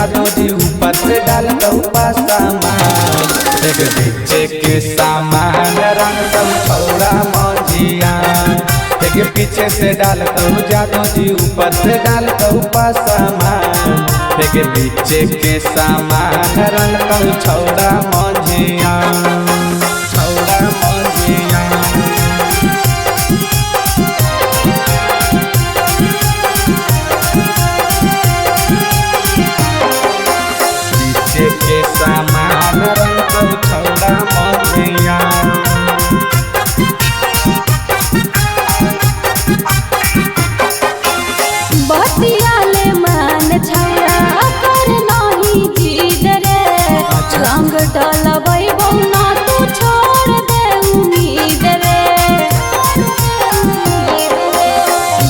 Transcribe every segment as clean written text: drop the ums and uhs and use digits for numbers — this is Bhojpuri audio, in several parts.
जादू जी ऊपर से डालता सामान। एक पीछे के सामान रंग सब छौड़ा मौजिया। एक पीछे से डालता जादू जी ऊपर से डालता सामान। एक पीछे के सामान रंग सब छौड़ा मौजिया, छौड़ा मौजिया। के सामान रंग सब छौड़ा मौजिया। बतियाले मन छौड़ा कर नहीं जिद रे। रंग डलबै बहुना तू छोड़ दे उम्मीद रे।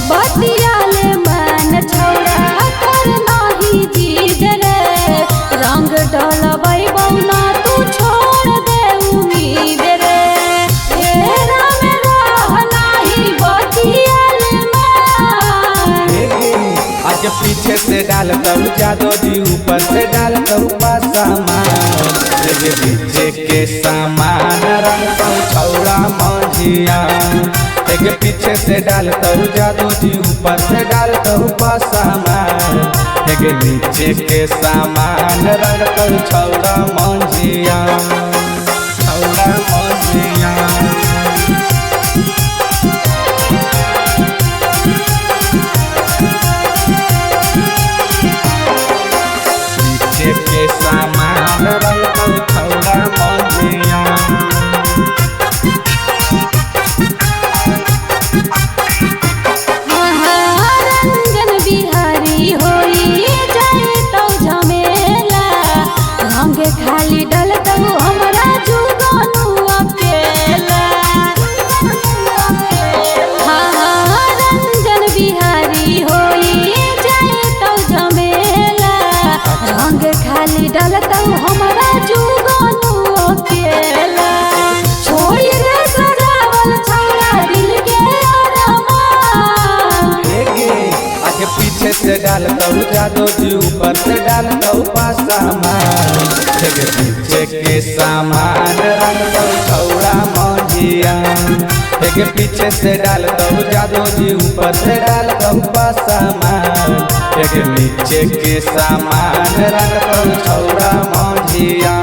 बतियाले मन छौड़ा कर नहीं जिद रे। रंग डलबै बहुना तू छोड़ दे उम्मीद रे। फेरा में रह नाही बतियाले मन। आज पीछे से डालता जादू जी ऊपर से डालता सामान। एक पीछे के सामान रंग सब छौड़ा मौजिया। एक पीछे से डालता जादू जी ऊपर से डालता सामान। एक नीचे के सामान रंग सब छौड़ा मौजिया, छौड़ा मौजिया। के सामान रंग सब छौड़ा मौजिया। रंजन बिहारी होई जाए तो झमेला। रंग खाली डलतौ हमरा जुगनू अकेला। रंजन बिहारी होई जाए तो झमेला। रंग खाली डलतौ हमरा जुगनू अकेला। छोड़ी रे सजावल छौड़ा दिल के अरमान। आगे पीछे से डालता जादू जी ऊपर से डालता सामान। एक पीछे के सामान रंग सब छौड़ा मौजिया। एक पीछे से डालता जादू जी ऊपर से डालता सामान। एक नीचे के सामान रंग सब छौड़ा मौजिया।